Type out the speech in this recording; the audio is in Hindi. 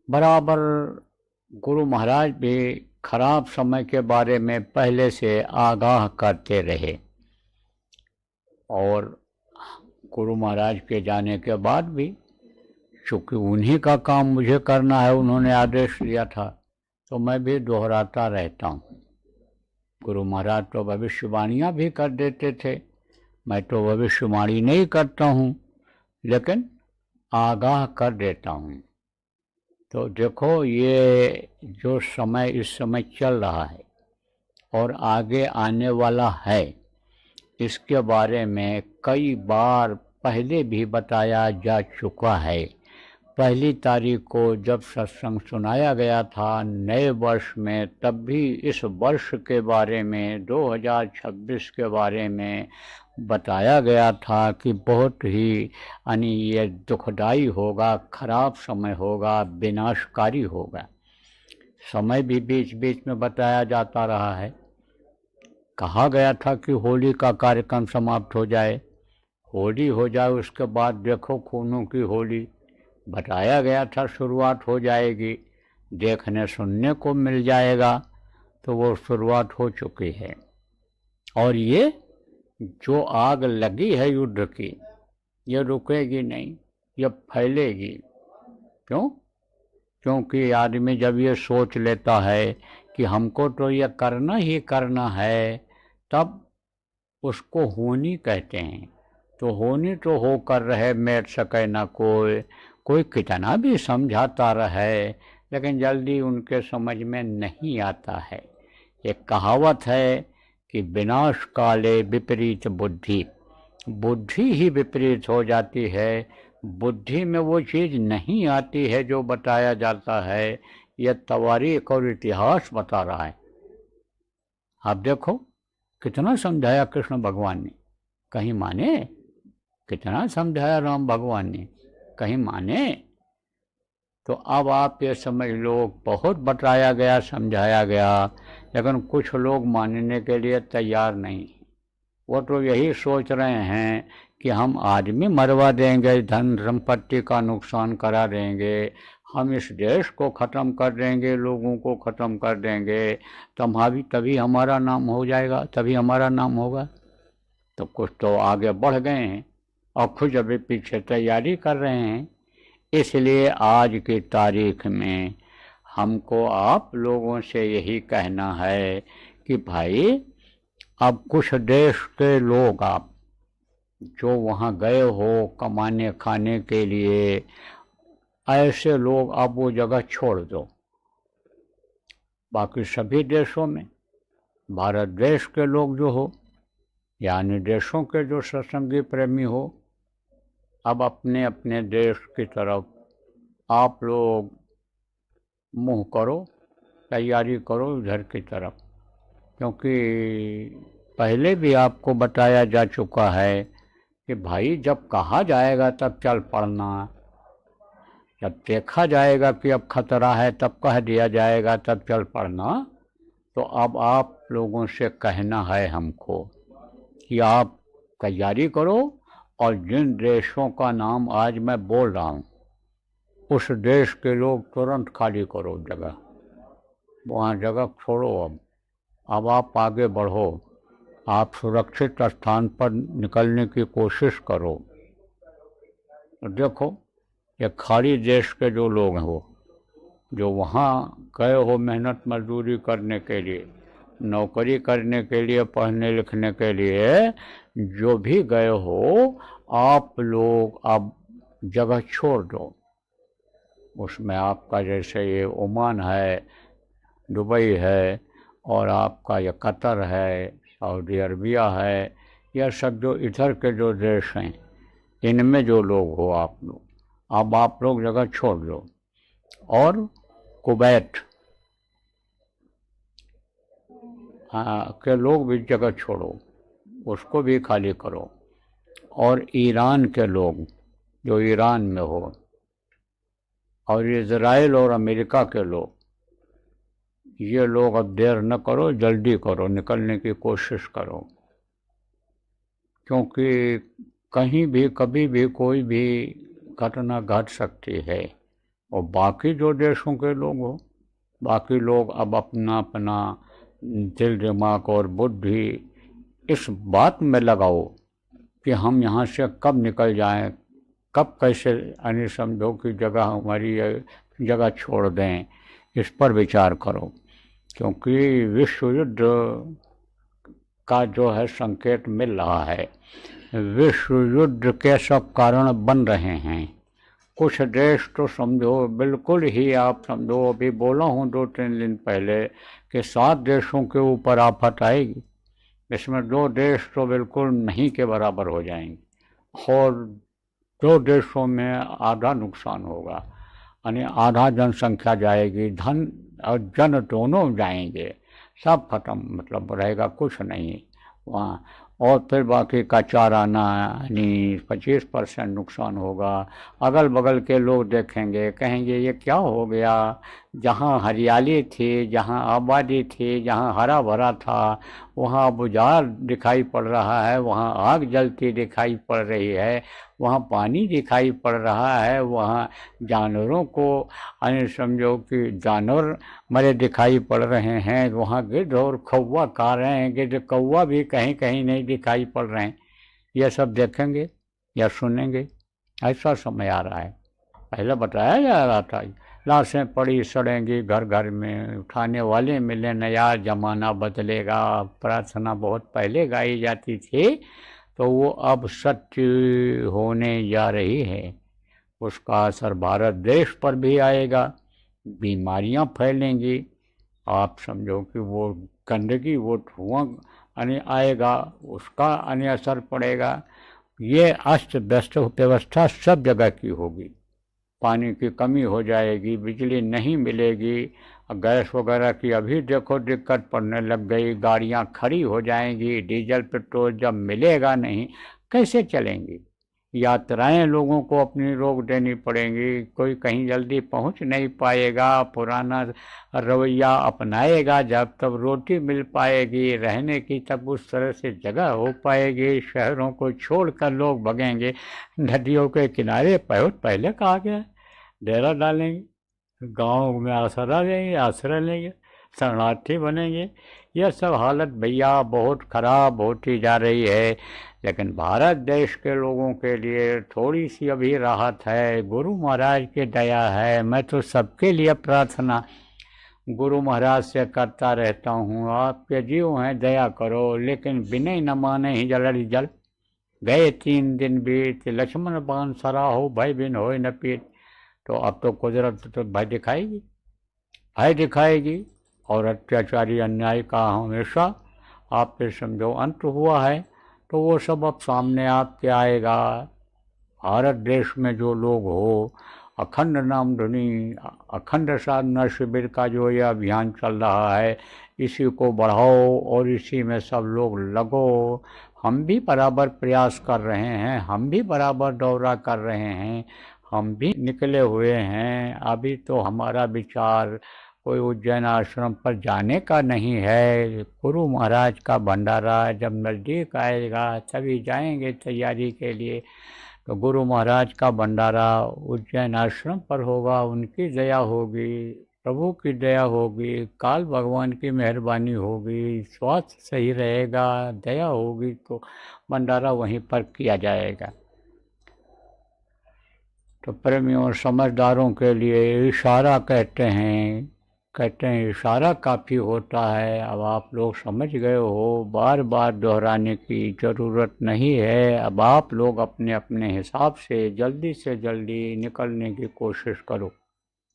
बराबर गुरु महाराज भी खराब समय के बारे में पहले से आगाह करते रहे, और गुरु महाराज के जाने के बाद भी चूँकि उन्हीं का काम मुझे करना है, उन्होंने आदेश दिया था, तो मैं भी दोहराता रहता हूँ। गुरु महाराज तो भविष्यवाणियाँ भी कर देते थे, मैं तो भविष्यवाणी नहीं करता हूँ, लेकिन आगाह कर देता हूँ। तो देखो, ये जो समय इस समय चल रहा है और आगे आने वाला है, इसके बारे में कई बार पहले भी बताया जा चुका है। पहली तारीख को जब सत्संग सुनाया गया था नए वर्ष में, तब भी इस वर्ष के बारे में 2026 के बारे में बताया गया था कि बहुत ही यानी ये दुखदाई होगा, खराब समय होगा, विनाशकारी होगा। समय भी बीच बीच में बताया जाता रहा है। कहा गया था कि होली का कार्यक्रम समाप्त हो जाए, होली हो जाए, उसके बाद देखो खूनों की होली। बताया गया था शुरुआत हो जाएगी, देखने सुनने को मिल जाएगा, तो वो शुरुआत हो चुकी है। और ये जो आग लगी है युद्ध की, ये रुकेगी नहीं, ये फैलेगी। क्यों? क्योंकि आदमी जब ये सोच लेता है कि हमको तो ये करना ही करना है, तब उसको होनी कहते हैं। तो होनी तो होकर रहे, मेट सके न कोई, कोई कितना भी समझाता रहे, लेकिन जल्दी उनके समझ में नहीं आता है। एक कहावत है कि विनाश काले विपरीत बुद्धि, बुद्धि ही विपरीत हो जाती है, बुद्धि में वो चीज़ नहीं आती है जो बताया जाता है। यह तवारीख और इतिहास बता रहा है। आप देखो, कितना समझाया कृष्ण भगवान ने, कहीं माने? कितना समझाया राम भगवान ने, कहीं माने? तो अब आप ये समझ लो, बहुत बताया गया, समझाया गया, लेकिन कुछ लोग मानने के लिए तैयार नहीं। वो तो यही सोच रहे हैं कि हम आदमी मरवा देंगे, धन संपत्ति का नुकसान करा देंगे, हम इस देश को ख़त्म कर देंगे, लोगों को ख़त्म कर देंगे, तभी हमारा नाम हो जाएगा, तभी हमारा नाम होगा। तो कुछ तो आगे बढ़ गए हैं और खुद अभी पीछे तैयारी कर रहे हैं। इसलिए आज की तारीख में हमको आप लोगों से यही कहना है कि भाई, अब कुछ देश के लोग, आप जो वहाँ गए हो कमाने खाने के लिए, ऐसे लोग अब वो जगह छोड़ दो। बाकी सभी देशों में भारत देश के लोग जो हो, यानी देशों के जो सत्संगी प्रेमी हो, अब अपने अपने देश की तरफ आप लोग मुँह करो, तैयारी करो उधर की तरफ। क्योंकि पहले भी आपको बताया जा चुका है कि भाई, जब कहा जाएगा तब चल पड़ना, जब देखा जाएगा कि अब खतरा है तब कह दिया जाएगा तब चल पड़ना। तो अब आप लोगों से कहना है हमको कि आप तैयारी करो, और जिन देशों का नाम आज मैं बोल रहा हूँ, उस देश के लोग तुरंत खाली करो जगह, वहाँ जगह छोड़ो। अब आप आगे बढ़ो, आप सुरक्षित स्थान पर निकलने की कोशिश करो। देखो, ये खाड़ी देश के जो लोग हो, जो वहाँ गए हो मेहनत मजदूरी करने के लिए, नौकरी करने के लिए, पढ़ने लिखने के लिए, जो भी गए हो, आप लोग अब जगह छोड़ दो। उसमें आपका जैसे ये ओमान है, दुबई है, और आपका ये कतर है, सऊदी अरबिया है, यह सब जो इधर के जो देश हैं, इनमें जो लोग हो आप लोग, अब आप लोग जगह छोड़ दो। और कुवैत के लोग भी जगह छोड़ो, उसको भी खाली करो। और ईरान के लोग जो ईरान में हो, और इज़राइल और अमेरिका के लोग, ये लोग अब देर न करो, जल्दी करो, निकलने की कोशिश करो। क्योंकि कहीं भी कभी भी कोई भी घटना घट सकती है, और बाकी जो देशों के लोग हो, बाकी लोग अब अपना अपना दिल दिमाग और बुद्धि इस बात में लगाओ कि हम यहाँ से कब निकल जाएं, कब कैसे यानी समझो कि जगह हमारी जगह छोड़ दें, इस पर विचार करो। क्योंकि विश्व युद्ध का जो है संकेत मिल रहा है, विश्व युद्ध के सब कारण बन रहे हैं। कुछ देश तो समझो बिल्कुल ही, आप समझो अभी बोला हूँ 2-3 दिन पहले कि 7 देशों के ऊपर आफत आएगी, इसमें 2 देश तो बिल्कुल नहीं के बराबर हो जाएंगे और 2 देशों में आधा नुकसान होगा, यानी आधा जनसंख्या जाएगी, धन और जन दोनों जाएंगे, सब खत्म, मतलब रहेगा कुछ नहीं वहाँ। और फिर बाकी का चाराना यानी 25% नुकसान होगा। अगल बगल के लोग देखेंगे, कहेंगे ये क्या हो गया, जहाँ हरियाली थी, जहाँ आबादी थी, जहाँ हरा भरा था, वहाँ अब उजाड़ दिखाई पड़ रहा है, वहाँ आग जलती दिखाई पड़ रही है, वहाँ पानी दिखाई पड़ रहा है, वहाँ जानवरों को यानी समझो कि जानवर मरे दिखाई पड़ रहे हैं, वहाँ गिद्ध और कौवा खा रहे हैं, गिद्ध कौवा भी कहीं कहीं नहीं दिखाई पड़ रहे हैं। यह सब देखेंगे या सुनेंगे, ऐसा समय आ रहा है। पहले बताया जा रहा था लाशें पड़ी सड़ेंगी घर घर में, उठाने वाले मिले न यार, जमाना बदलेगा, प्रार्थना बहुत पहले गाई जाती थी, तो वो अब सत्य होने जा रही है। उसका असर भारत देश पर भी आएगा, बीमारियां फैलेंगी, आप समझो कि वो गंदगी, वो धुआं यानी आएगा, उसका यानी असर पड़ेगा। ये अस्त व्यस्त व्यवस्था सब जगह की होगी, पानी की कमी हो जाएगी, बिजली नहीं मिलेगी, गैस वगैरह की अभी देखो दिक्कत पड़ने लग गई, गाड़ियां खड़ी हो जाएंगी, डीजल पेट्रोल जब मिलेगा नहीं कैसे चलेंगी, यात्राएं लोगों को अपनी रोक देनी पड़ेंगी, कोई कहीं जल्दी पहुंच नहीं पाएगा, पुराना रवैया अपनाएगा जब तब रोटी मिल पाएगी, रहने की तब उस तरह से जगह हो पाएगी, शहरों को छोड़कर लोग भगेंगे, नदियों के किनारे बहुत पहले कहा गया डेरा डालेंगे, गांव में आसरा लेंगे, आश्रय लेंगे, शरणार्थी बनेंगे। यह सब हालत भैया बहुत खराब होती जा रही है। लेकिन भारत देश के लोगों के लिए थोड़ी सी अभी राहत है, गुरु महाराज की दया है। मैं तो सबके लिए प्रार्थना गुरु महाराज से करता रहता हूँ, आपके जीव हैं दया करो, लेकिन विनय न माने ही जल जल गए 3 दिन बीत, लक्ष्मण बाण सरा हो भय बिन होय न पीत। तो अब तो कुदरत तो भय दिखाएगी, भय दिखाएगी, और अत्याचारी अन्याय का हमेशा आप पे समझो अंत हुआ है, तो वो सब अब सामने आपके आएगा। भारत देश में जो लोग हो, अखंड नाम धुनी, अखंड साधना शिविर का जो ये अभियान चल रहा है, इसी को बढ़ाओ और इसी में सब लोग लगो। हम भी बराबर प्रयास कर रहे हैं, हम भी बराबर दौरा कर रहे हैं, हम भी निकले हुए हैं। अभी तो हमारा विचार कोई उज्जैन आश्रम पर जाने का नहीं है, गुरु महाराज का भंडारा जब नज़दीक आएगा तभी जाएंगे तैयारी के लिए। तो गुरु महाराज का भंडारा उज्जैन आश्रम पर होगा, उनकी दया होगी, प्रभु की दया होगी, काल भगवान की मेहरबानी होगी, स्वास्थ्य सही रहेगा, दया होगी, तो भंडारा वहीं पर किया जाएगा। तो प्रेमियों और समझदारों के लिए इशारा कहते हैं इशारा काफ़ी होता है। अब आप लोग समझ गए हो, बार बार दोहराने की ज़रूरत नहीं है। अब आप लोग अपने अपने हिसाब से जल्दी निकलने की कोशिश करो।